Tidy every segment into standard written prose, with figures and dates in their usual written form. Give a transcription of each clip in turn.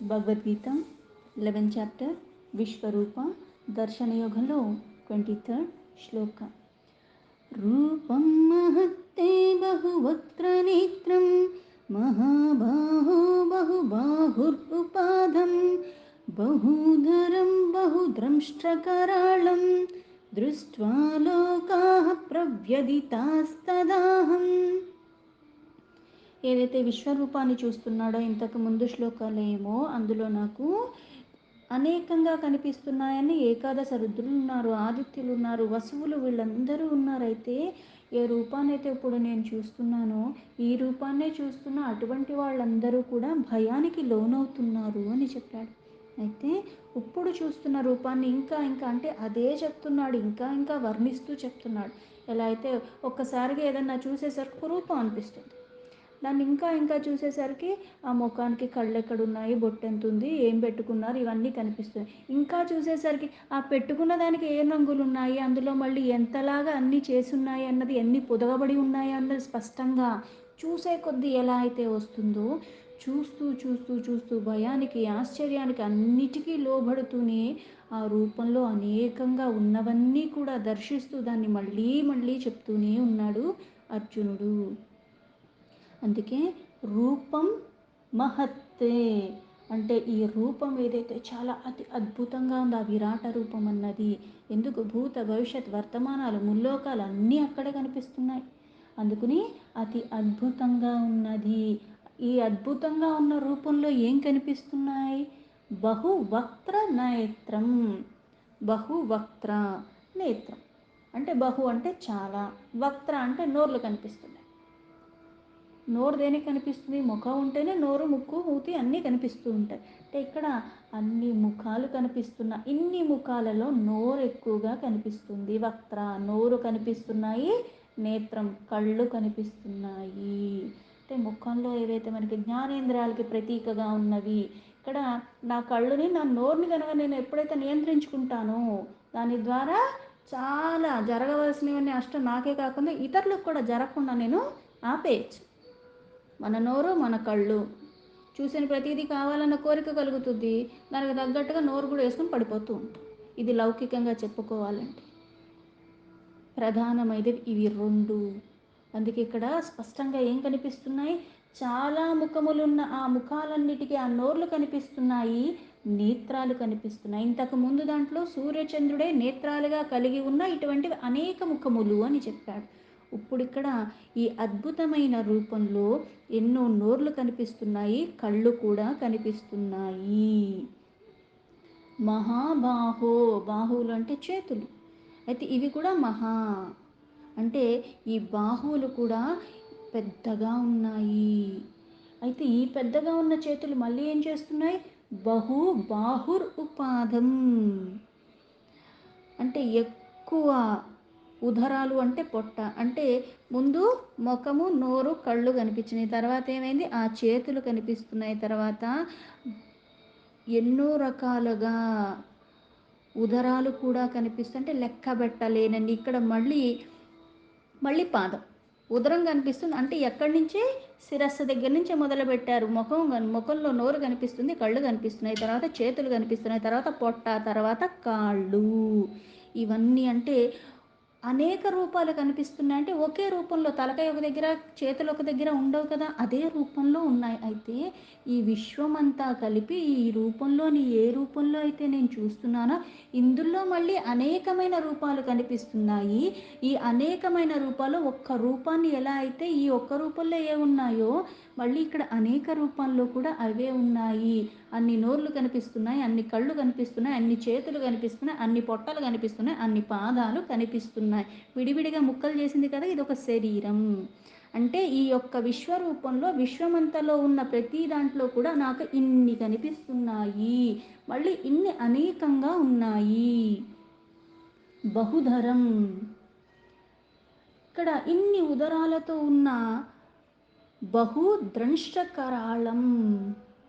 Bhagavad Gita 11th chapter విశ్వరూప దర్శనయోగంలో 23rd శ్లోక. రూపం మహత్తే బహువక్త్రనేత్రం మహాబాహో బహుబాహురుపాధం బహూధరం బహుద్రంష్ట్రకరాళం దృష్ట్వా లోకాః ప్రవ్యదితాస్తదాహం. ఏదైతే విశ్వరూపాన్ని చూస్తున్నాడో ఇంతకు ముందు శ్లోకాలేమో అందులో నాకు అనేకంగా కనిపిస్తున్నాయని ఏకాదశ రుద్రులు ఉన్నారు, ఆదిత్యులు ఉన్నారు, వసువులు, వీళ్ళందరూ ఉన్నారైతే ఏ రూపాన్ని అయితే ఇప్పుడు నేను చూస్తున్నానో ఈ రూపాన్నే చూస్తున్న అటువంటి వాళ్ళందరూ కూడా భయానికి లోనవుతున్నారు అని చెప్పాడు. అయితే ఇప్పుడు చూస్తున్న రూపాన్ని ఇంకా ఇంకా అంటే అదే చెప్తున్నాడు, ఇంకా ఇంకా వర్ణిస్తూ చెప్తున్నాడు. ఎలా అయితే ఒక్కసారిగా ఏదన్నా చూసేసరికి రూపం అనిపిస్తుంది, దాన్ని ఇంకా ఇంకా చూసేసరికి ఆ ముఖానికి కళ్ళు ఎక్కడున్నాయి, బొట్టు ఎంత ఉంది, ఏం పెట్టుకున్నారు, ఇవన్నీ కనిపిస్తాయి. ఇంకా చూసేసరికి ఆ పెట్టుకున్న దానికి ఏ రంగులు ఉన్నాయి, అందులో మళ్ళీ ఎంతలాగా అన్నీ చేసున్నాయి అన్నది, ఎన్ని పొదగబడి ఉన్నాయి అన్నది స్పష్టంగా చూసే కొద్దీ ఎలా అయితే వస్తుందో, చూస్తూ చూస్తూ చూస్తూ భయానికి ఆశ్చర్యానికి అన్నిటికీ లోబడుతూనే ఆ రూపంలో అనేకంగా ఉన్నవన్నీ కూడా దర్శిస్తూ దాన్ని మళ్ళీ మళ్ళీ చెప్తూనే ఉన్నాడు అర్జునుడు. అందుకే రూపం మహత్తే అంటే ఈ రూపం ఏదైతే చాలా అతి అద్భుతంగా ఉందో ఆ విరాట రూపం అన్నది, ఎందుకు భూత భవిష్యత్ వర్తమానాలు ముల్లోకాలు అన్నీ అక్కడే కనిపిస్తున్నాయి. అందుకని అతి అద్భుతంగా ఉన్నది. ఈ అద్భుతంగా ఉన్న రూపంలో ఏం కనిపిస్తున్నాయి? బహువక్త్ర నేత్రం. బహువక్త్ర నేత్రం అంటే బహు అంటే చాలా, వక్త్ర అంటే నోర్లు కనిపిస్తున్నాయి. నోరు దేనికి కనిపిస్తుంది? ముఖం ఉంటేనే నోరు, ముక్కు, మూతి అన్నీ కనిపిస్తూ ఉంటాయి. అంటే ఇక్కడ అన్ని ముఖాలు కనిపిస్తున్న, ఇన్ని ముఖాలలో నోరు ఎక్కువగా కనిపిస్తుంది. వక్త్ర నోరు కనిపిస్తున్నాయి, నేత్రం కళ్ళు కనిపిస్తున్నాయి. అంటే ముఖంలో ఏవైతే మనకి జ్ఞానేంద్రియాలకి ప్రతీకగా ఉన్నవి, ఇక్కడ నా కళ్ళుని నా నోరుని కనుక నేను ఎప్పుడైతే నియంత్రించుకుంటానో దాని ద్వారా చాలా జరగవలసినవన్నీ అష్టం నాకే కాకుండా ఇతరులకు కూడా జరగకుండా నేను ఆపేయచ్చు. మన నోరు మన కళ్ళు చూసిన ప్రతిదీ కావాలన్న కోరిక కలుగుతుంది, దానికి తగ్గట్టుగా నోరు కూడా వేసుకొని పడిపోతూ ఉంటాం. ఇది లౌకికంగా చెప్పుకోవాలంటే ప్రధానమైనది ఇవి రెండు. అందుకే ఇక్కడ స్పష్టంగా ఏం కనిపిస్తున్నాయి? చాలా ముఖములున్న ఆ ముఖాలన్నిటికీ ఆ నోర్లు కనిపిస్తున్నాయి, నేత్రాలు కనిపిస్తున్నాయి. ఇంతకు ముందు దాంట్లో సూర్యచంద్రుడే నేత్రాలుగా కలిగి ఉన్న ఇటువంటివి అనేక ముఖములు అని చెప్పాడు. ఇప్పుడు ఇక్కడ ఈ అద్భుతమైన రూపంలో ఎన్నో నోర్లు కనిపిస్తున్నాయి, కళ్ళు కూడా కనిపిస్తున్నాయి. మహాబాహో, బాహువులు అంటే చేతులు, అయితే ఇవి కూడా మహా అంటే ఈ బాహువులు కూడా పెద్దగా ఉన్నాయి. అయితే ఈ పెద్దగా ఉన్న చేతులు మళ్ళీ ఏం చేస్తున్నాయి? బహు బాహుర్ ఉపాధం అంటే ఎక్కువ, ఉదరాలు అంటే పొట్ట, అంటే ముందు ముఖము, నోరు, కళ్ళు కనిపించినాయి, తర్వాత ఏమైంది? ఆ చేతులు కనిపిస్తున్నాయి, తర్వాత ఎన్నో రకాలుగా ఉదరాలు కూడా కనిపిస్తుంటే లెక్క పెట్టలేనండి. ఇక్కడ మళ్ళీ మళ్ళీ పాదం, ఉదరం కనిపిస్తుంది అంటే ఎక్కడి నుంచి? శిరస్సు దగ్గర నుంచి మొదలుపెట్టారు. ముఖంలో నోరు కనిపిస్తుంది, కళ్ళు కనిపిస్తున్నాయి, తర్వాత చేతులు కనిపిస్తున్నాయి, తర్వాత పొట్ట, తర్వాత కాళ్ళు. ఇవన్నీ అంటే అనేక రూపాలు కనిపిస్తున్నాయి. అంటే ఒకే రూపంలో తలకాయ ఒక దగ్గర, చేతులు ఒక దగ్గర ఉండవు కదా, అదే రూపంలో ఉన్నాయి. అయితే ఈ విశ్వమంతా కలిపి ఈ రూపంలోని ఏ రూపంలో అయితే నేను చూస్తున్నానో ఇందులో మళ్ళీ అనేకమైన రూపాలు కనిపిస్తున్నాయి. ఈ అనేకమైన రూపాలు ఒక్క రూపాన్ని ఎలా అయితే ఈ ఒక్క రూపంలో ఏ ఉన్నాయో మళ్ళీ ఇక్కడ అనేక రూపాల్లో కూడా అవే ఉన్నాయి. అన్ని నోర్లు కనిపిస్తున్నాయి, అన్ని కళ్ళు కనిపిస్తున్నాయి, అన్ని చేతులు కనిపిస్తున్నాయి, అన్ని పొట్టలు కనిపిస్తున్నాయి, అన్ని పాదాలు కనిపిస్తున్నాయి. విడివిడిగా ముక్కలు చేసింది కదా, ఇది ఒక శరీరం. అంటే ఈ యొక్క విశ్వరూపంలో విశ్వమంతలో ఉన్న ప్రతి దాంట్లో కూడా నాకు ఇన్ని కనిపిస్తున్నాయి, మళ్ళీ ఇన్ని అనేకంగా ఉన్నాయి. బహుధరం ఇక్కడ ఇన్ని ఉదరాలతో ఉన్న బహుద్రంష్ట్రకరాళం.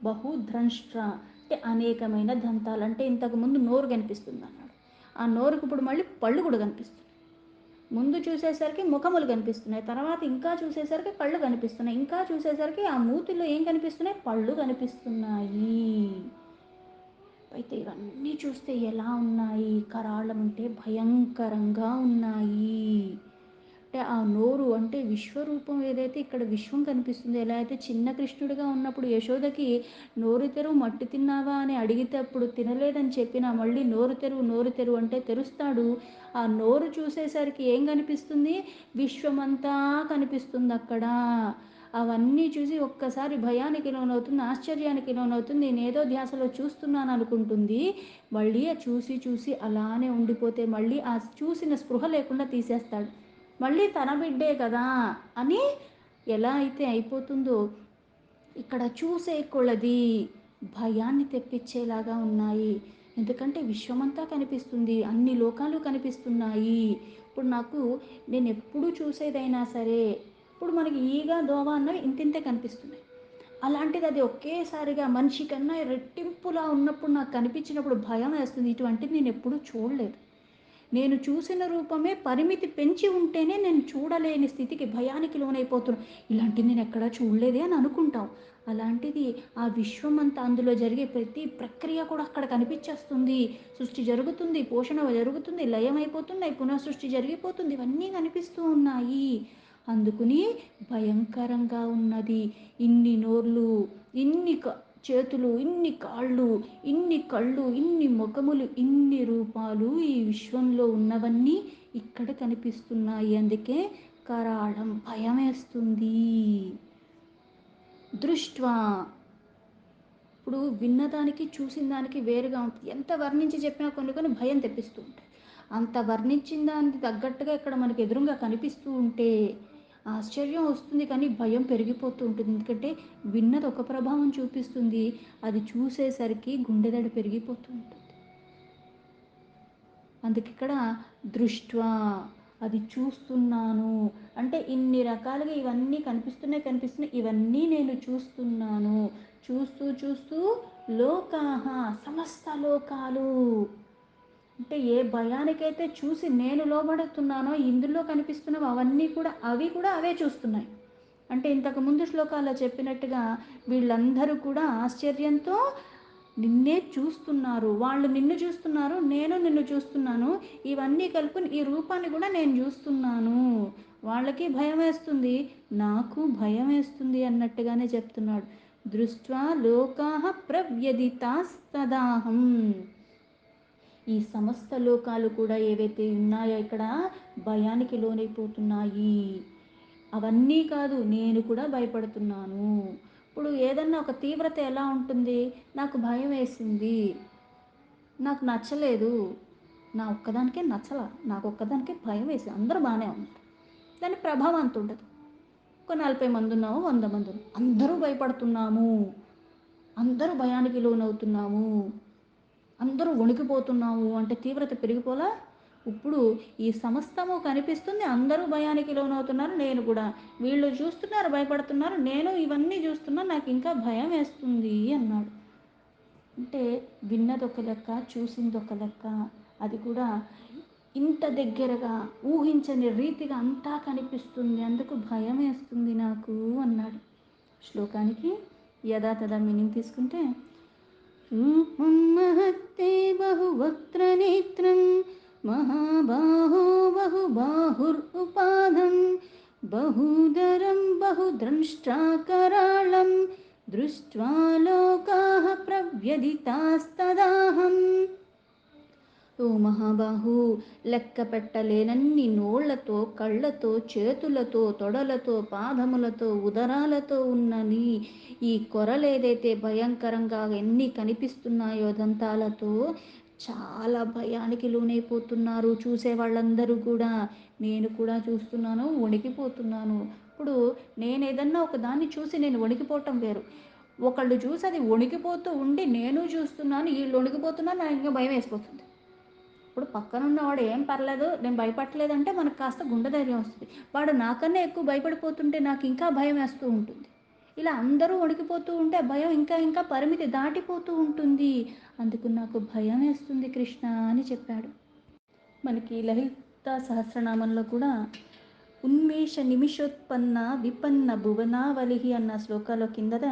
బహుద్రంష్ట్ర అంటే అనేకమైన దంతాలు. అంటే ఇంతకుముందు నోరు కనిపిస్తుంది అన్నాడు, ఆ నోరుకు ఇప్పుడు మళ్ళీ పళ్ళు కూడా కనిపిస్తుంది. ముందు చూసేసరికి ముఖములు కనిపిస్తున్నాయి. తర్వాత ఇంకా చూసేసరికి కళ్ళు కనిపిస్తున్నాయి. ఇంకా చూసేసరికి ఆ మూతిలో ఏం కనిపిస్తున్నాయి? పళ్ళు కనిపిస్తున్నాయి. అయితే ఇవన్నీ చూస్తే ఎలా ఉన్నాయి? కరాళం అంటే భయంకరంగా ఉన్నాయి. అంటే ఆ నోరు అంటే విశ్వరూపం ఏదైతే ఇక్కడ విశ్వం కనిపిస్తుందో, ఎలా అయితే చిన్న కృష్ణుడిగా ఉన్నప్పుడు యశోదకి నోరు తెరువు మట్టి తిన్నావా అని అడిగితే అప్పుడు తినలేదని చెప్పినా మళ్ళీ నోరు తెరువు నోరు తెరువు అంటే తెరుస్తాడు. ఆ నోరు చూసేసరికి ఏం కనిపిస్తుంది? విశ్వమంతా కనిపిస్తుంది అక్కడ. అవన్నీ చూసి ఒక్కసారి భయానికి లోనవుతుంది, ఆశ్చర్యానికి లోనవుతుంది. నేనేదో ధ్యాసలో చూస్తున్నాను అనుకుంటుంది. మళ్ళీ చూసి చూసి అలానే ఉండిపోతే మళ్ళీ ఆ చూసిన స్పృహ లేకుండా తీసేస్తాడు. మళ్ళీ తన బిడ్డే కదా అని ఎలా అయితే అయిపోతుందో ఇక్కడ చూసే కొలది భయాన్ని తెప్పించేలాగా ఉన్నాయి. ఎందుకంటే విశ్వమంతా కనిపిస్తుంది, అన్ని లోకాలు కనిపిస్తున్నాయి. ఇప్పుడు నాకు నేను ఎప్పుడు చూసేదైనా సరే ఇప్పుడు మనకి ఈగ దోవ అన్నవి ఇంతింతే కనిపిస్తున్నాయి. అలాంటిది అది ఒకేసారిగా మనిషి కన్నా రెట్టింపులా ఉన్నప్పుడు నాకు కనిపించినప్పుడు భయం వేస్తుంది. ఇటువంటిది నేను ఎప్పుడూ చూడలేదు. నేను చూసిన రూపమే పరిమితి పెంచి ఉంటేనే నేను చూడలేని స్థితికి భయానికి లోనైపోతున్నాను. ఇలాంటిది నేను ఎక్కడా చూడలేదే అని అనుకుంటాం. అలాంటిది ఆ విశ్వం అంతా అందులో జరిగే ప్రతి ప్రక్రియ కూడా అక్కడ కనిపించేస్తుంది. సృష్టి జరుగుతుంది, పోషణ జరుగుతుంది, లయమైపోతున్నాయి, పునఃసృష్టి జరిగిపోతుంది, ఇవన్నీ కనిపిస్తూ ఉన్నాయి. అందుకుని భయంకరంగా ఉన్నది. ఇన్ని నోర్లు, ఇన్ని చేతులు, ఇన్ని కాళ్ళు, ఇన్ని కళ్ళు, ఇన్ని ముఖములు, ఇన్ని రూపాలు ఈ విశ్వంలో ఉన్నవన్నీ ఇక్కడ కనిపిస్తున్నాయి. అందుకే కరాళం భయమేస్తుంది. దృష్ట్వా ఇప్పుడు విన్నదానికి చూసిన దానికి వేరుగా ఉంటుంది. ఎంత వర్ణించి చెప్పినా కొన్ని కొన్ని భయం తెప్పిస్తూ ఉంటాయి. అంత వర్ణించిన దానికి తగ్గట్టుగా ఇక్కడ మనకు ఎదురుగా కనిపిస్తూ ఉంటే ఆశ్చర్యం వస్తుంది, కానీ భయం పెరిగిపోతూ ఉంటుంది. ఎందుకంటే విన్నది ఒక ప్రభావం చూపిస్తుంది, అది చూసేసరికి గుండెదడ పెరిగిపోతూ ఉంటుంది. అందుకే ఇక్కడ దృష్ట్వా అది చూస్తున్నాను అంటే ఇన్ని రకాలుగా ఇవన్నీ కనిపిస్తున్నాయి, ఇవన్నీ నేను చూస్తున్నాను. చూస్తూ చూస్తూ లోకాహ సమస్త లోకాలు అంటే ఏ భయానికైతే చూసి నేను లోబడుతున్నానో ఇందులో కనిపిస్తున్నవి అవన్నీ కూడా అవి కూడా అవే చూస్తున్నాయి. అంటే ఇంతకుముందు శ్లోకాల్లో చెప్పినట్టుగా వీళ్ళందరూ కూడా ఆశ్చర్యంతో నిన్నే చూస్తున్నారు. వాళ్ళు నిన్ను చూస్తున్నారు, నేను నిన్ను చూస్తున్నాను. ఇవన్నీ కలుపుకొని ఈ రూపాన్ని కూడా నేను చూస్తున్నాను. వాళ్ళకి భయం వేస్తుంది, నాకు భయం వేస్తుంది అన్నట్టుగానే చెప్తున్నాడు. దృష్ట్వా లోకాః ప్రవ్యదితాస్తదాహం. ఈ సమస్త లోకాలు కూడా ఏవైతే ఉన్నాయో ఇక్కడ భయానికి లోనైపోతున్నాయి. అవన్నీ కాదు, నేను కూడా భయపడుతున్నాను. ఇప్పుడు ఏదన్నా ఒక తీవ్రత ఎలా ఉంటుంది? నాకు భయం వేసింది, నాకు నచ్చలేదు, నా ఒక్కదానికే నచ్చల, నాకు ఒక్కదానికే భయం వేసింది, అందరూ బాగానే ఉన్నారు, దాని ప్రభావం అంత ఉండదు. ఒక 40 మంది ఉన్నాము, 100 మంది ఉన్నాము, అందరూ భయపడుతున్నాము, అందరూ భయానికి లోనవుతున్నాము, అందరూ వణికిపోతున్నాము అంటే తీవ్రత పెరిగిపోలా? ఇప్పుడు ఈ సమస్తము కనిపిస్తుంది, అందరూ భయానికి లోనవుతున్నారు, నేను కూడా. వీళ్ళు చూస్తున్నారు, భయపడుతున్నారు, నేను ఇవన్నీ చూస్తున్నాను, నాకు ఇంకా భయం వేస్తుంది అన్నాడు. అంటే విన్నది ఒక లెక్క, చూసింది ఒక లెక్క, అది కూడా ఇంత దగ్గరగా ఊహించని రీతిగా అంతా కనిపిస్తుంది, అందుకు భయం వేస్తుంది నాకు అన్నాడు. శ్లోకానికి యథాతథ మీనింగ్ తీసుకుంటే రూపం మహత్తే బహువక్త్రనేత్రం మహాబాహో బహుబాహురుపాధం బహూదరం బహుద్రంష్ట్రాకరాళం దృష్ట్వా లోకాః ప్రవ్యదితాస్తదాహం. ఓ మహాబాహు, లెక్క పెట్టలేనన్ని నోళ్లతో, కళ్ళతో, చేతులతో, తొడలతో, పాదములతో, ఉదరాలతో ఉన్నని ఈ కొరలేదైతే భయంకరంగా ఎన్ని కనిపిస్తున్నాయో దంతాలతో చాలా భయానికి లోనైపోతున్నారు చూసే వాళ్ళందరూ కూడా. నేను కూడా చూస్తున్నాను, వణికిపోతున్నాను. ఇప్పుడు నేను ఏదన్నా ఒక దాన్ని చూసి నేను వణికిపోవటం వేరు, ఒకళ్ళు చూసి అది వణికిపోతూ ఉండి నేను చూస్తున్నాను, వీళ్ళు వణికిపోతున్నారు, నాకు ఇంకా భయం వేసిపోతుంది. ఇప్పుడు పక్కనున్నవాడు ఏం పర్లేదు, నేను భయపడలేదంటే మనకు కాస్త గుండె ధైర్యం వస్తుంది. వాడు నాకన్నా ఎక్కువ భయపడిపోతుంటే నాకు ఇంకా భయం వేస్తూ ఉంటుంది. ఇలా అందరూ వణికిపోతూ ఉంటే భయం ఇంకా ఇంకా పరిమితి దాటిపోతూ ఉంటుంది. అందుకు నాకు భయం వేస్తుంది కృష్ణ అని చెప్పాడు. మనకి లలిత లలితా సహస్రనామంలో కూడా ఉన్మేష నిమిషోత్పన్న విపన్న భువనావళి అన్న శ్లోకాలో కిందట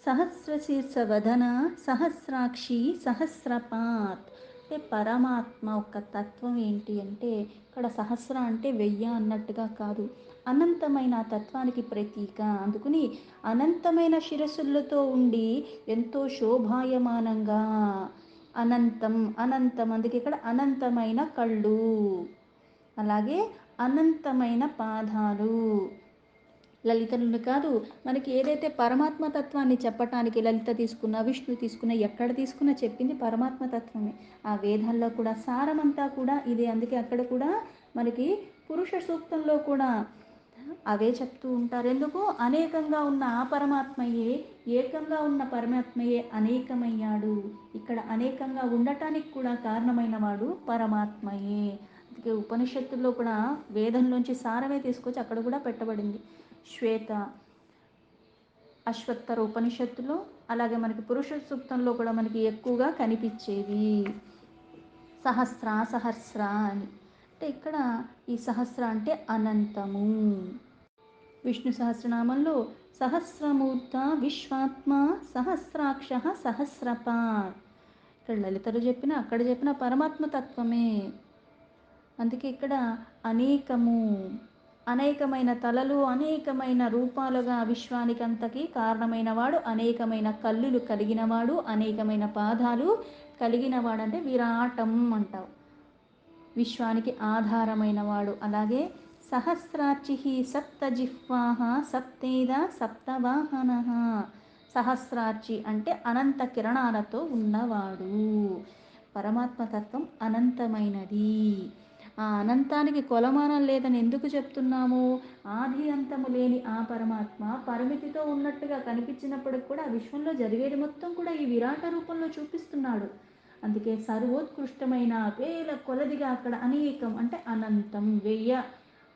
సహస్రశీర్ష వదన సహస్రాక్షి సహస్రపాత్ అంటే పరమాత్మ ఒక తత్వం ఏంటి అంటే ఇక్కడ సహస్ర అంటే 1000 అన్నట్టుగా కాదు, అనంతమైన ఆ తత్వానికి ప్రతీక. అందుకని అనంతమైన శిరస్సులతో ఉండి ఎంతో శోభాయమానంగా అనంతం అనంతం, అందుకే ఇక్కడ అనంతమైన కళ్ళు, అలాగే అనంతమైన పాదాలు. లలితలను కాదు, మనకి ఏదైతే పరమాత్మ తత్వాన్ని చెప్పటానికి లలిత తీసుకున్నా విష్ణు తీసుకున్నా ఎక్కడ తీసుకున్నా చెప్పింది పరమాత్మ తత్వమే. ఆ వేదాల్లో కూడా సారమంతా కూడా ఇదే. అందుకే అక్కడ కూడా మనకి పురుష సూక్తంలో కూడా అవే చెప్తూ ఉంటారు. ఎందుకు? అనేకంగా ఉన్న ఆ పరమాత్మయే ఏకంగా ఉన్న పరమాత్మయే అనేకమయ్యాడు. ఇక్కడ అనేకంగా ఉండటానికి కూడా కారణమైన వాడు పరమాత్మయే. అందుకే ఉపనిషత్తుల్లో కూడా వేదంలోంచి సారమే తీసుకొచ్చి అక్కడ కూడా పెట్టబడింది. శ్వేత అశ్వత్తర ఉపనిషత్తులో, అలాగే మనకి పురుష సూక్తంలో కూడా మనకి ఎక్కువగా కనిపించేవి సహస్ర సహస్ర అని. అంటే ఇక్కడ ఈ సహస్ర అంటే అనంతము. విష్ణు సహస్రనామంలో సహస్రమూర్త విశ్వాత్మ సహస్రాక్ష సహస్రపాత్. ఇక్కడ లలితలు చెప్పిన అక్కడ చెప్పిన పరమాత్మ తత్వమే. అందుకే ఇక్కడ అనేకము, అనేకమైన తలలు అనేకమైన రూపాలుగా విశ్వానికి అంతకి కారణమైన వాడు, అనేకమైన కళ్ళులు కలిగినవాడు, అనేకమైన పాదాలు కలిగినవాడు. అంటే విరాటం అంటావు, విశ్వానికి ఆధారమైన వాడు. అలాగే సహస్రార్చి సప్తజిహ్వాః సప్తేద సప్తవాహన. సహస్రార్చి అంటే అనంత కిరణాలతో ఉన్నవాడు. పరమాత్మతత్వం అనంతమైనది. ఆ అనంతానికి కొలమానం లేదని ఎందుకు చెప్తున్నాము? ఆది అంతము లేని ఆ పరమాత్మ పరిమితితో ఉన్నట్టుగా కనిపించినప్పటికి కూడా ఆ విశ్వంలో జరిగేది మొత్తం కూడా ఈ విరాట రూపంలో చూపిస్తున్నాడు. అందుకే సర్వోత్కృష్టమైన వేల కొలదిగా అక్కడ అనేకం అంటే అనంతం, 1000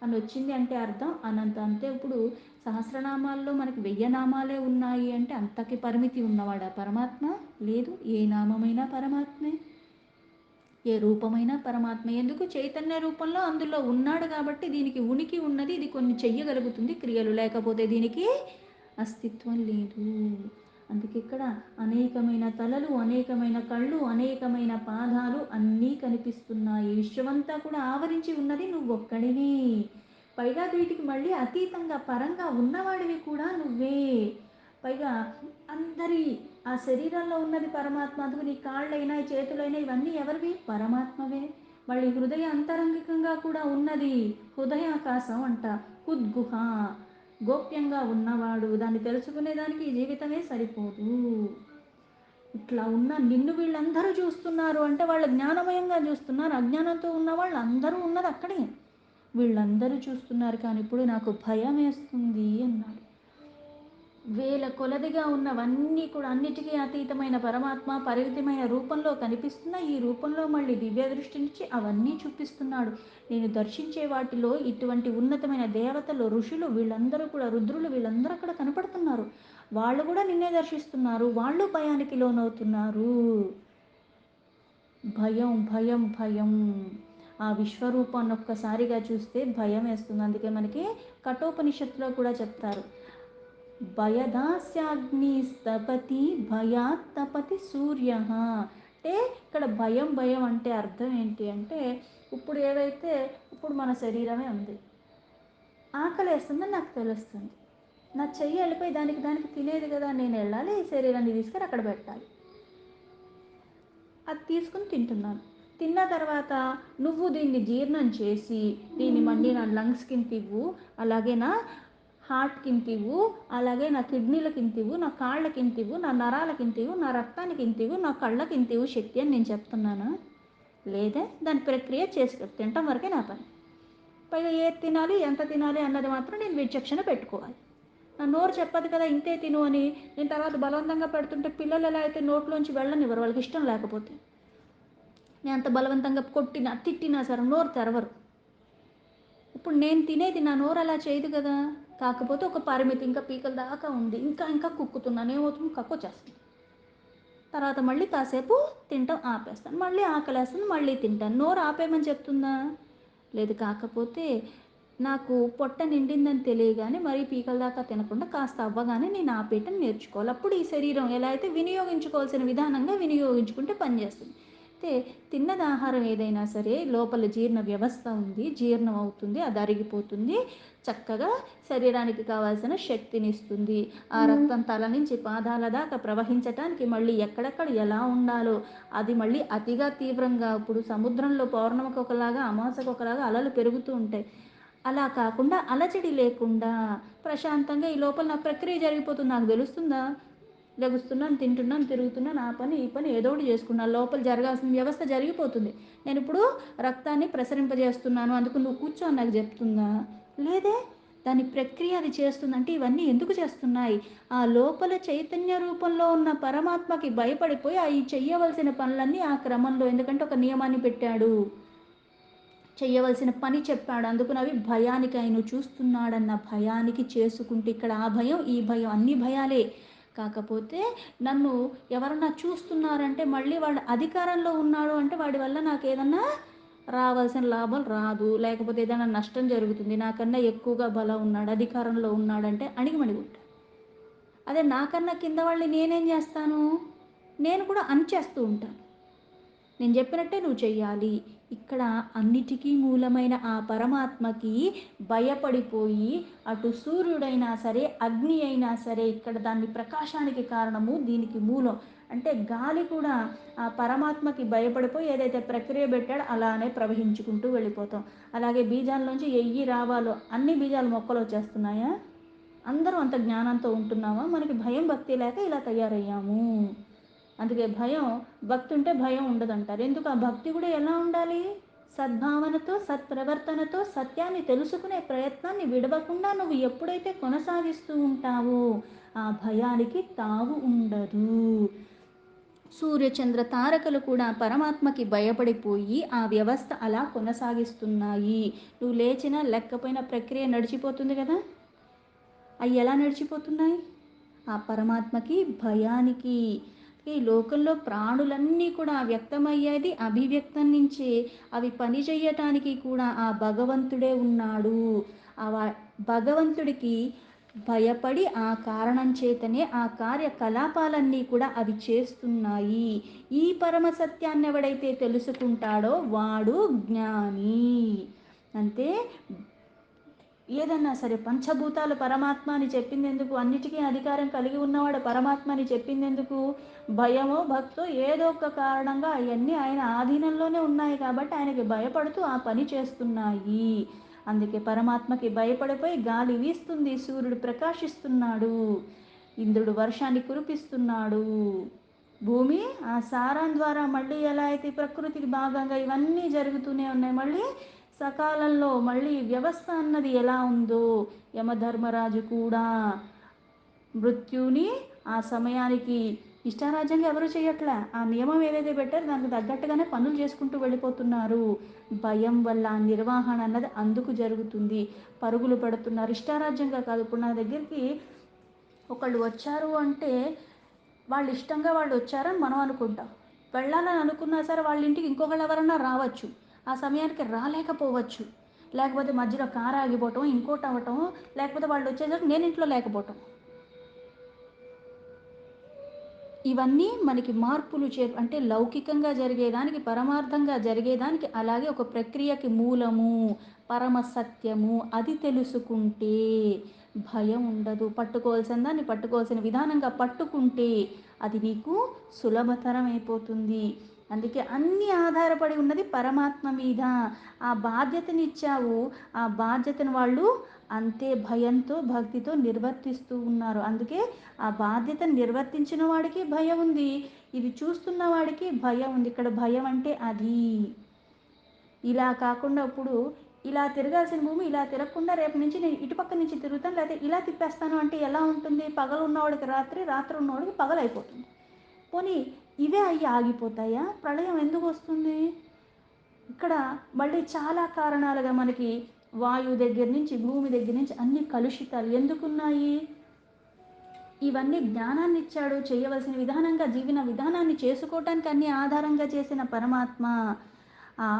అని వచ్చింది అంటే అర్థం అనంతం. అంటే ఇప్పుడు సహస్రనామాల్లో మనకి 1000 నామాలే ఉన్నాయి అంటే అంతకి పరిమితి ఉన్నవాడా పరమాత్మ? లేదు. ఏ నామమైనా పరమాత్మే, ఏ రూపమైనా పరమాత్మ. ఎందుకు? చైతన్య రూపంలో అందులో ఉన్నాడు కాబట్టి దీనికి ఉనికి ఉన్నది, ఇది కొన్ని చెయ్యగలుగుతుంది క్రియలు, లేకపోతే దీనికి అస్తిత్వం లేదు. అందుకే ఇక్కడ అనేకమైన తలలు, అనేకమైన కళ్ళు, అనేకమైన పాదాలు అన్నీ కనిపిస్తున్నాయి. విశ్వమంతా కూడా ఆవరించి ఉన్నది నువ్వొక్కడివి. పైగా వీటికి మళ్ళీ అతీతంగా పరంగా ఉన్నవాడివి కూడా నువ్వే. పైగా అందరి ఆ శరీరంలో ఉన్నది పరమాత్మ. అందుకు నీ కాళ్ళైనా చేతులైనా ఇవన్నీ ఎవరివి? పరమాత్మవే. మళ్ళీ హృదయ అంతరంగికంగా కూడా ఉన్నది హృదయాకాశం అంట, హుద్గుహ, గోప్యంగా ఉన్నవాడు. దాన్ని తెలుసుకునేదానికి ఈ జీవితమే సరిపోదు. ఇట్లా ఉన్న నిన్ను వీళ్ళందరూ చూస్తున్నారు అంటే వాళ్ళు జ్ఞానమయంగా చూస్తున్నారు. అజ్ఞానంతో ఉన్న వాళ్ళు అందరూ ఉన్నది అక్కడే. వీళ్ళందరూ చూస్తున్నారు కానీ ఇప్పుడు నాకు భయం వేస్తుంది అన్నాడు. వేల కొలదిగా ఉన్నవన్నీ కూడా అన్నిటికీ అతీతమైన పరమాత్మ పరిమితమైన రూపంలో కనిపిస్తున్న ఈ రూపంలో మళ్ళీ దివ్య దృష్టినిచ్చి అవన్నీ చూపిస్తున్నాడు. నేను దర్శించే వాటిలో ఇటువంటి ఉన్నతమైన దేవతలు, ఋషులు, వీళ్ళందరూ కూడా రుద్రులు, వీళ్ళందరూ అక్కడ కనపడుతున్నారు. వాళ్ళు కూడా నిన్నే దర్శిస్తున్నారు. వాళ్ళు భయానికి లోనవుతున్నారు. భయం భయం భయం. ఆ విశ్వరూపాన్ని ఒక్కసారిగా చూస్తే భయం వేస్తుంది. అందుకే మనకి కఠోపనిషత్తులో కూడా చెప్తారు, భయదాస్యాగ్నిస్తపతి భయాత్తపతి సూర్య. అంటే ఇక్కడ భయం భయం అంటే అర్థం ఏంటి అంటే ఇప్పుడు ఏవైతే ఇప్పుడు మన శరీరమే ఉంది, ఆకలి వేస్తుందని నాకు తెలుస్తుంది, నా చెయ్యి వెళ్ళిపోయి దానికి దానికి తినేది కదా, నేను వెళ్ళాలి ఈ శరీరాన్ని తీసుకొని అక్కడ పెట్టాలి, అది తీసుకుని తింటున్నాను. తిన్న తర్వాత నువ్వు దీన్ని జీర్ణం చేసి దీన్ని మళ్ళీ నా లంగ్స్ కింద ఇవ్వు, అలాగే నా హార్ట్ కింద ఇవ్వు, అలాగే నా కిడ్నీలకి ఇంత ఇవ్వు, నా కాళ్ళకి ఇంత ఇవ్వు, నా నరాలకి ఇంత ఇవ్వు, నా రక్తానికి ఇంత ఇవ్వు, నా కళ్ళకి ఇంత ఇవ్వు శక్తి అని నేను చెప్తున్నానా? లేదా? దాని ప్రక్రియ చేసి తినటం వరకే నా పని. పైగా ఏది తినాలి ఎంత తినాలి అన్నది మాత్రం నేను విచక్షణ పెట్టుకోవాలి. నా నోరు చెప్పదు కదా ఇంతే తిను అని. నేను తర్వాత బలవంతంగా పెడుతుంటే పిల్లలు ఎలా అయితే నోట్లోంచి వెళ్ళనివ్వరు వాళ్ళకి ఇష్టం లేకపోతే. నేను అంత బలవంతంగా కొట్టినా తిట్టినా సరే నోరు తెరవరు. ఇప్పుడు నేను తినేది నా నోరు అలా చేయదు కదా. కాకపోతే ఒక పరిమితి, ఇంకా పీకల దాకా ఉంది, ఇంకా ఇంకా కుక్కుతున్నాను, ఏమవుతుంది? కక్కొచ్చేస్తుంది. తర్వాత మళ్ళీ కాసేపు తింటాం ఆపేస్తాను, మళ్ళీ ఆకలేస్తుంది, మళ్ళీ తింటాను. నోరు ఆపేయమని చెప్తుందా? లేదు కాకపోతే నాకు పొట్ట నిండిందని తెలియగానే మరీ పీకల దాకా తినకుండా కాస్త అవ్వగానే నేను ఆపేయటం నేర్చుకోవాలి. అప్పుడు ఈ శరీరం ఎలా అయితే వినియోగించుకోవాల్సిన విధానంగా వినియోగించుకుంటే పనిచేస్తుంది. అయితే తిన్నది ఆహారం ఏదైనా సరే లోపల జీర్ణ వ్యవస్థ ఉంది. జీర్ణం అవుతుంది. అది అరిగిపోతుంది. చక్కగా శరీరానికి కావాల్సిన శక్తినిస్తుంది. ఆ రక్తం తల నుంచి పాదాల దాకా ప్రవహించటానికి మళ్ళీ ఎక్కడెక్కడ ఎలా ఉండాలో అది మళ్ళీ అతిగా తీవ్రంగా ఇప్పుడు సముద్రంలో పౌర్ణమికి ఒకలాగా అమావాస్యకు ఒకలాగా అలలు పెరుగుతూ ఉంటాయి. అలా కాకుండా అలజడి లేకుండా ప్రశాంతంగా ఈ లోపల నా ప్రక్రియ జరిగిపోతుంది. నాకు తెలుస్తుందా? లెగుస్తున్నాను, తింటున్నాను, తిరుగుతున్నాను, ఆ పని ఈ పని ఏదో ఒకటి చేసుకున్నాను. లోపల జరగాల్సిన వ్యవస్థ జరిగిపోతుంది. నేను ఇప్పుడు రక్తాన్ని ప్రసరింపజేస్తున్నాను అందుకు నువ్వు కూర్చో అని నాకు చెప్తుందా? లేదే. దాని ప్రక్రియ అది చేస్తుందంటే ఇవన్నీ ఎందుకు చేస్తున్నాయి? ఆ లోపల చైతన్య రూపంలో ఉన్న పరమాత్మకి భయపడిపోయి ఈ చెయ్యవలసిన పనులన్నీ ఆ క్రమంలో, ఎందుకంటే ఒక నియమాన్ని పెట్టాడు, చెయ్యవలసిన పని చెప్పాడు. అందుకని అవి భయానికి ఆయన చూస్తున్నాడన్న భయానికి చేసుకుంటే ఇక్కడ ఆ భయం ఈ భయం అన్ని భయాలే. కాకపోతే నన్ను ఎవరన్నా చూస్తున్నారంటే మళ్ళీ వాడు అధికారంలో ఉన్నాడు అంటే వాడి వల్ల నాకు ఏదన్నా రావాల్సిన లాభం రాదు, లేకపోతే ఏదైనా నష్టం జరుగుతుంది. నాకన్నా ఎక్కువగా బలం ఉన్నాడు, అధికారంలో ఉన్నాడంటే అణిగిమణిగుంటాడు. అదే నాకన్నా కింద వాళ్ళని నేనేం చేస్తాను? నేను కూడా అణిచేస్తూ ఉంటాను. నేను చెప్పినట్టే నువ్వు చెయ్యాలి. ఇక్కడ అన్నిటికీ మూలమైన ఆ పరమాత్మకి భయపడిపోయి అటు సూర్యుడైనా సరే అగ్ని అయినా సరే ఇక్కడ దాన్ని ప్రకాశానికి కారణము దీనికి మూలం అంటే గాలి కూడా ఆ పరమాత్మకి భయపడిపోయి ఏదైతే ప్రక్రియ పెట్టాడో అలానే ప్రవహించుకుంటూ వెళ్ళిపోతాం. అలాగే బీజాల్లోంచి ఎయ్యి రావాలో అన్ని బీజాలు మొక్కలు వచ్చేస్తున్నాయా? అందరూ అంత జ్ఞానంతో ఉంటున్నామా? మనకి భయం భక్తి లేక ఇలా తయారయ్యాము. అందుకే భయం, భక్తి ఉంటే భయం ఉండదంటారు. ఎందుకు? ఆ భక్తి కూడా ఎలా ఉండాలి? సద్భావనతో సత్ప్రవర్తనతో సత్యాన్ని తెలుసుకునే ప్రయత్నాన్ని విడవకుండా నువ్వు ఎప్పుడైతే కొనసాగిస్తూ ఉంటావో ఆ భయానికి తావు ఉండదు. సూర్యచంద్ర తారకలు కూడా పరమాత్మకి భయపడిపోయి ఆ వ్యవస్థ అలా కొనసాగిస్తున్నాయి. నువ్వు లేచినా లెక్కపోయిన ప్రక్రియ నడిచిపోతుంది కదా. అవి ఎలా నడిచిపోతున్నాయి? ఆ పరమాత్మకి భయానికి. ఈ లోకంలో ప్రాణులన్నీ కూడా వ్యక్తమయ్యేది అభివ్యక్తం నుంచే. అవి పని చేయటానికి కూడా ఆ భగవంతుడే ఉన్నాడు. ఆ భగవంతుడికి భయపడి ఆ కారణం చేతనే ఆ కార్యకలాపాలన్నీ కూడా అవి చేస్తున్నాయి. ఈ పరమ సత్యాన్ని ఎవడైతే తెలుసుకుంటాడో వాడు జ్ఞాని. అంటే ఏదన్నా సరే పంచభూతాలు పరమాత్మ అని చెప్పింది ఎందుకు? అన్నిటికీ అధికారం కలిగి ఉన్నవాడు పరమాత్మ అని చెప్పింది ఎందుకు? భయమో భక్తో ఏదో ఒక కారణంగా అవన్నీ ఆయన ఆధీనంలోనే ఉన్నాయి కాబట్టి ఆయనకి భయపడుతూ ఆ పని చేస్తున్నాయి. అందుకే పరమాత్మకి భయపడిపోయి గాలి వీస్తుంది, సూర్యుడు ప్రకాశిస్తున్నాడు, ఇంద్రుడు వర్షాన్ని కురిపిస్తున్నాడు, భూమి ఆ సారం ద్వారా మళ్ళీ ఎలా అయితే ప్రకృతికి భాగంగా ఇవన్నీ జరుగుతూనే ఉన్నాయి. మళ్ళీ సకాలంలో మళ్ళీ వ్యవస్థ అన్నది ఎలా ఉందో యమధర్మరాజు కూడా మృత్యుని ఆ సమయానికి ఇష్టారాజ్యంగా ఎవరు చేయట్లే. ఆ నియమం ఏదైతే పెట్టారో దానికి తగ్గట్టుగానే పనులు చేసుకుంటూ వెళ్ళిపోతున్నారు. భయం వల్ల నిర్వహణ అన్నది అందుకు జరుగుతుంది. పరుగులు పెడుతున్నారు ఇష్టారాజ్యంగా కాదు. ఇప్పుడు నా దగ్గరికి ఒకళ్ళు వచ్చారు అంటే వాళ్ళు ఇష్టంగా వాళ్ళు వచ్చారని మనం అనుకుంటాం. వెళ్ళాలని అనుకున్నా సరే వాళ్ళ ఇంటికి ఇంకొకళ్ళు ఎవరన్నా రావచ్చు, ఆ సమయానికి రాలేకపోవచ్చు, లేకపోతే మధ్యలో కారు ఆగిపోవటం, ఇంకోటి అవ్వటం, లేకపోతే వాళ్ళు వచ్చేసరికి నేను ఇంట్లో లేకపోవటం. ఇవన్నీ మనకి మార్పులు అంటే లౌకికంగా జరిగేదానికి పరమార్థంగా జరిగేదానికి అలాగే ఒక ప్రక్రియకి మూలము పరమ సత్యము అది తెలుసుకుంటే భయం ఉండదు. పట్టుకోవాల్సిన దాన్ని పట్టుకోవాల్సిన విధానంగా పట్టుకుంటే అది నీకు సులభతరం అయిపోతుంది. అందుకే అన్నీ ఆధారపడి ఉన్నది పరమాత్మ మీద. ఆ బాధ్యతనిచ్చావు, ఆ బాధ్యతను వాళ్ళు అంతే భయంతో భక్తితో నిర్వర్తిస్తూ ఉన్నారు. అందుకే ఆ బాధ్యతను నిర్వర్తించిన వాడికి భయం ఉంది, ఇది చూస్తున్న వాడికి భయం ఉంది. ఇక్కడ భయం అంటే అది ఇలా కాకుండా ఇప్పుడు ఇలా తిరగాల్సిన భూమి ఇలా తిరగకుండా రేపు నుంచి నేను ఇటుపక్క నుంచి తిరుగుతాను లేకపోతే ఇలా తిప్పేస్తాను అంటే ఎలా ఉంటుంది? పగలు ఉన్నవాడికి రాత్రి, రాత్రి ఉన్నవాడికి పగలు అయిపోతుంది. పోనీ ఇవే అయ్యి ఆగిపోతాయా? ప్రళయం ఎందుకు వస్తుంది? ఇక్కడ మళ్ళీ చాలా కారణాలుగా మనకి వాయువు దగ్గర నుంచి భూమి దగ్గర నుంచి అన్ని కలుషితాలు ఎందుకున్నాయి? ఇవన్నీ జ్ఞానాన్ని ఇచ్చాడు, చేయవలసిన విధానంగా జీవన విధానాన్ని చేసుకోవటానికి అన్ని ఆధారంగా చేసిన పరమాత్మ ఆ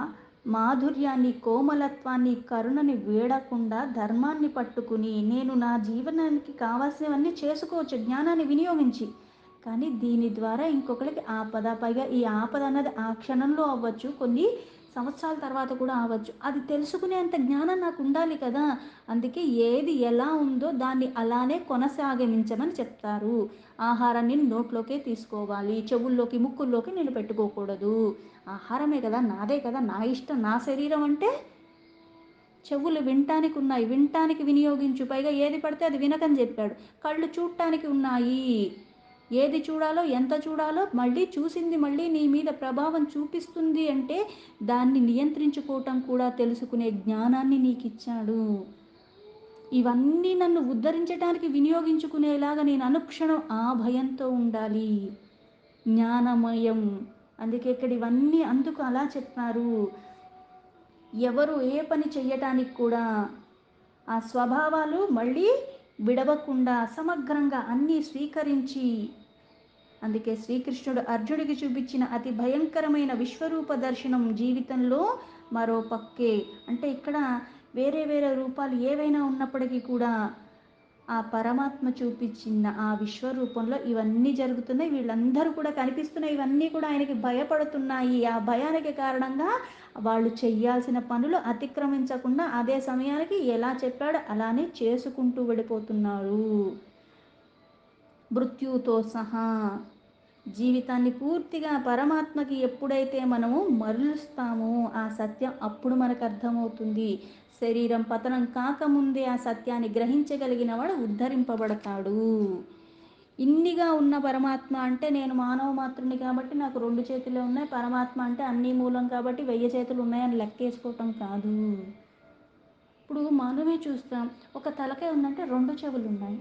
మాధుర్యాన్ని, కోమలత్వాన్ని, కరుణని వీడకుండా ధర్మాన్ని పట్టుకుని నేను నా జీవనానికి కావాల్సినవన్నీ చేసుకోవచ్చు జ్ఞానాన్ని వినియోగించి. కానీ దీని ద్వారా ఇంకొకరికి ఆపద, పైగా ఈ ఆపద అన్నది ఆ క్షణంలో అవ్వచ్చు, కొన్ని సంవత్సరాల తర్వాత కూడా అవ్వచ్చు. అది తెలుసుకునేంత జ్ఞానం నాకు ఉండాలి కదా! అందుకే ఏది ఎలా ఉందో దాన్ని అలానే కొనసాగించమని చెప్తారు. ఆహారాన్ని నోట్లోకే తీసుకోవాలి, చెవుల్లోకి, ముక్కుల్లోకి నేను పెట్టుకోకూడదు. ఆహారమే కదా, నాదే కదా, నా ఇష్టం, నా శరీరం అంటే చెవులు వినటానికి ఉన్నాయి, వినటానికి వినియోగించు, పైగా ఏది పడితే అది వినకని చెప్పాడు. కళ్ళు చూడటానికి ఉన్నాయి, ఏది చూడాలో, ఎంత చూడాలో, మళ్ళీ చూసింది మళ్ళీ నీ మీద ప్రభావం చూపిస్తుంది అంటే దాన్ని నియంత్రించుకోవటం కూడా తెలుసుకునే జ్ఞానాన్ని నీకిచ్చాడు. ఇవన్నీ నన్ను ఉద్ధరించడానికి వినియోగించుకునేలాగా నేను అనుక్షణం ఆ భయంతో ఉండాలి. జ్ఞానమయం. అందుకే ఇక్కడ ఇవన్నీ అందుకు అలా చెప్పారు. ఎవరు ఏ పని చెయ్యటానికి కూడా ఆ స్వభావాలు మళ్ళీ విడవకుండా సమగ్రంగా అన్నీ స్వీకరించి, అందుకే శ్రీకృష్ణుడు అర్జునుడికి చూపించిన అతి భయంకరమైన విశ్వరూప దర్శనం జీవితంలో మరో పక్కే. అంటే ఇక్కడ వేరే వేరే రూపాలు ఏవైనా ఉన్నప్పటికీ కూడా ఆ పరమాత్మ చూపించిన ఆ విశ్వరూపంలో ఇవన్నీ జరుగుతున్నాయి, వీళ్ళందరూ కూడా కనిపిస్తున్నాయి, ఇవన్నీ కూడా ఆయనకి భయపడుతున్నాయి. ఆ భయానికి కారణంగా వాళ్ళు చెయ్యాల్సిన పనులు అతిక్రమించకుండా అదే సమయానికి ఎలా చెప్పాడో అలానే చేసుకుంటూ వెళ్ళిపోతున్నారు మృత్యుతో సహా. జీవితాన్ని పూర్తిగా పరమాత్మకి ఎప్పుడైతే మనము మరలుస్తామో ఆ సత్యం అప్పుడు మనకు అర్థమవుతుంది. శరీరం పతనం కాకముందే ఆ సత్యాన్ని గ్రహించగలిగిన వాడు ఉద్ధరింపబడతాడు. ఇన్నిగా ఉన్న పరమాత్మ అంటే నేను మానవ మాత్రుని కాబట్టి నాకు 2 చేతులే ఉన్నాయి, పరమాత్మ అంటే అన్నీ మూలం కాబట్టి 1000 చేతులు ఉన్నాయని లెక్కేసుకోవటం కాదు. ఇప్పుడు మనమే చూస్తాం, ఒక తలకాయ ఉందంటే 2 చెవులు ఉన్నాయి,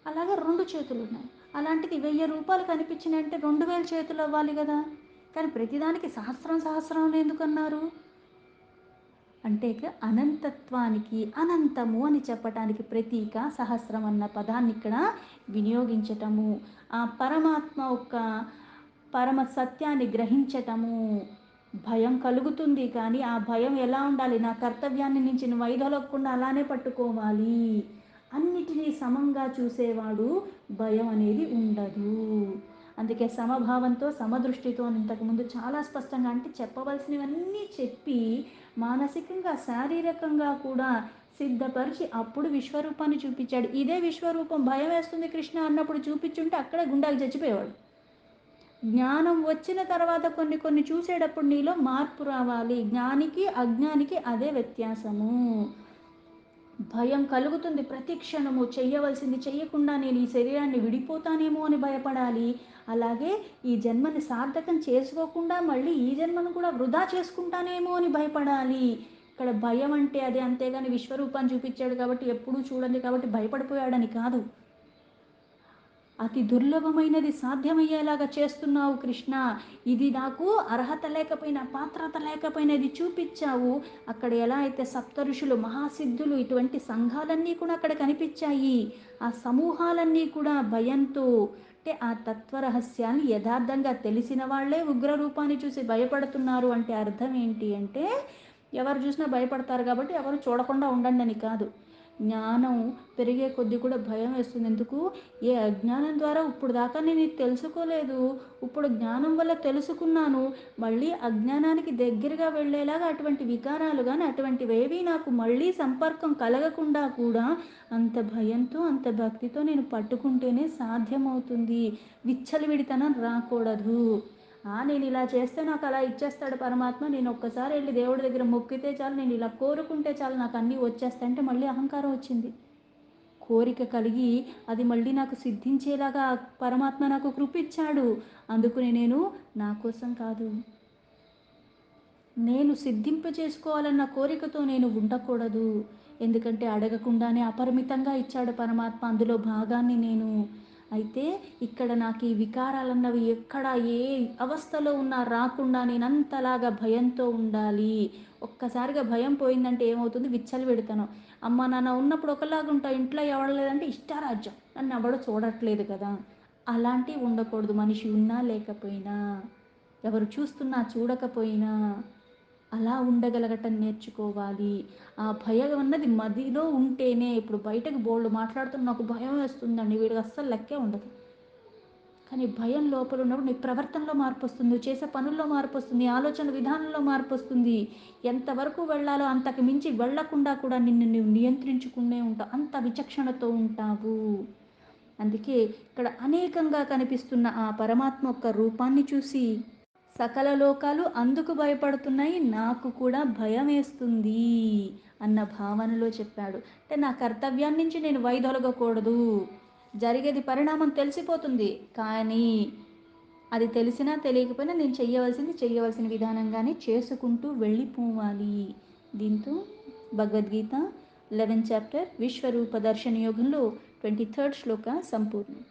అలాగే 2 చేతులు ఉన్నాయి. అలాంటిది 1000 రూపాయలు కనిపించినాయంటే 2000 చేతులు అవ్వాలి కదా! కానీ ప్రతిదానికి సహస్రం సహస్రం అని ఎందుకన్నారు? అంటే ఇక అనంతత్వానికి అనంతము అని చెప్పటానికి ప్రతీక సహస్రం అన్న పదాన్ని ఇక్కడ వినియోగించటము. ఆ పరమాత్మ యొక్క పరమ సత్యాన్ని గ్రహించటము. భయం కలుగుతుంది కానీ ఆ భయం ఎలా ఉండాలి? నా కర్తవ్యాన్ని నుంచి నువ్వు వైదొలగకుండా అలానే పట్టుకోవాలి. అన్నిటినీ సమంగా చూసేవాడు భయం అనేది ఉండదు. అందుకే సమభావంతో, సమదృష్టితో అని ఇంతకుముందు చాలా స్పష్టంగా అంటే చెప్పవలసినవన్నీ చెప్పి మానసికంగా, శారీరకంగా కూడా సిద్ధపరిచి అప్పుడు విశ్వరూపాన్ని చూపించాడు. ఇదే విశ్వరూపం భయం వేస్తుంది కృష్ణ అన్నప్పుడు చూపించుంటే అక్కడే గుండాకి చచ్చిపోయేవాడు. జ్ఞానం వచ్చిన తర్వాత కొన్ని కొన్ని చూసేటప్పుడు నీలో మార్పు రావాలి. జ్ఞానికి అజ్ఞానికి అదే వ్యత్యాసము. భయం కలుగుతుంది ప్రతి క్షణము, చెయ్యవలసింది చెయ్యకుండా నేను ఈ శరీరాన్ని విడిపోతానేమో అని భయపడాలి. అలాగే ఈ జన్మని సార్థకం చేసుకోకుండా మళ్ళీ ఈ జన్మను కూడా వృధా చేసుకుంటానేమో అని భయపడాలి. ఇక్కడ భయం అంటే అదే, అంతేగాని విశ్వరూపాన్ని చూపించాడు కాబట్టి ఎప్పుడూ చూడండి కాబట్టి భయపడిపోయాడని కాదు. అతి దుర్లభమైనది సాధ్యమయ్యేలాగా చేస్తున్నావు కృష్ణ. ఇది నాకు అర్హత లేకపోయినా, పాత్రత లేకపోయినా ఇది చూపించావు. అక్కడ ఎలా అయితే సప్త ఋషులు, మహాసిద్ధులు, ఇటువంటి సంఘాలన్నీ కూడా అక్కడ కనిపించాయి. ఆ సమూహాలన్నీ కూడా భయంతో, అంటే ఆ తత్వరహస్యాన్ని యథార్థంగా తెలిసిన వాళ్ళే ఉగ్రరూపాన్ని చూసి భయపడుతున్నారు అంటే అర్థం ఏంటి అంటే, ఎవరు చూసినా భయపడతారు కాబట్టి ఎవరు చూడకుండా ఉండండి అని కాదు. జ్ఞానం పెరిగే కొద్దీ కూడా భయం వేస్తుంది. ఎందుకు? ఏ అజ్ఞానం ద్వారా ఇప్పుడు దాకా నేను ఇది తెలుసుకోలేదు, ఇప్పుడు జ్ఞానం వల్ల తెలుసుకున్నాను, మళ్ళీ అజ్ఞానానికి దగ్గరగా వెళ్ళేలాగా అటువంటి వికారాలు కానీ అటువంటివేవి నాకు మళ్ళీ సంపర్కం కలగకుండా కూడా అంత భయంతో, అంత భక్తితో నేను పట్టుకుంటేనే సాధ్యమవుతుంది. విచ్చలవిడితనం రాకూడదు. నేను ఇలా చేస్తే నాకు అలా ఇచ్చేస్తాడు పరమాత్మ, నేను ఒక్కసారి వెళ్ళి దేవుడి దగ్గర మొక్కితే చాలు, నేను ఇలా కోరుకుంటే చాలు నాకు అన్నీ వచ్చేస్తాయి అంటే మళ్ళీ అహంకారం వచ్చింది. కోరిక కలిగి అది మళ్ళీ నాకు సిద్ధించేలాగా పరమాత్మ నాకు కృప ఇచ్చాడు. అందుకని నేను నా కోసం కాదు, నేను సిద్ధింప చేసుకోవాలన్న కోరికతో నేను ఉండకూడదు. ఎందుకంటే అడగకుండానే అపరిమితంగా ఇచ్చాడు పరమాత్మ, అందులో భాగాన్ని నేను. అయితే ఇక్కడ నాకు ఈ వికారాలన్నవి ఎక్కడ ఏ అవస్థలో ఉన్నా రాకుండా నేను అంతలాగా భయంతో ఉండాలి. ఒక్కసారిగా భయం పోయిందంటే ఏమవుతుంది? విచ్చలవిడతనం. అమ్మ నాన్న ఉన్నప్పుడు ఒకలాగా ఉంటావు, ఇంట్లో ఎవరు లేదంటే ఇష్టారాజ్యం, నన్ను ఎవడు చూడట్లేదు కదా, అలాంటివి ఉండకూడదు. మనిషి ఉన్నా లేకపోయినా, ఎవరు చూస్తున్నా చూడకపోయినా అలా ఉండగలగటం నేర్చుకోవాలి. ఆ భయం అన్నది మదిలో ఉంటేనే ఇప్పుడు బయటకు బోలెడు మాట్లాడుతున్న నాకు భయం వేస్తుందండి. వీడికి అస్సలు లెక్కే ఉండదు. కానీ భయం లోపల ఉన్నప్పుడు నీ ప్రవర్తనలో మార్పొస్తుంది. నువ్వు చేసే పనుల్లో మార్పొస్తుంది. ఆలోచన విధానంలో మార్పొస్తుంది. ఎంతవరకు వెళ్ళాలో అంతకు మించి వెళ్ళకుండా కూడా నిన్ను నువ్వు నియంత్రించుకునే ఉంటావు. అంత విచక్షణతో ఉంటావు. అందుకే ఇక్కడ అనేకంగా కనిపిస్తున్న ఆ పరమాత్మ యొక్క రూపాన్ని చూసి సకల లోకాలు అందుకు భయపడుతున్నాయి. నాకు కూడా భయమేస్తుంది అన్న భావనలో చెప్పాడు. అంటే నా కర్తవ్యాన్ని నుంచి నేను వైదొలగకూడదు. జరిగేది పరిణామం తెలిసిపోతుంది. కానీ అది తెలిసినా తెలియకపోయినా నేను చెయ్యవలసిన విధానంగానే చేసుకుంటూ వెళ్ళిపోవాలి. దీంతో భగవద్గీత 11th చాప్టర్ విశ్వరూప దర్శన యోగంలో 23rd శ్లోక సంపూర్ణం.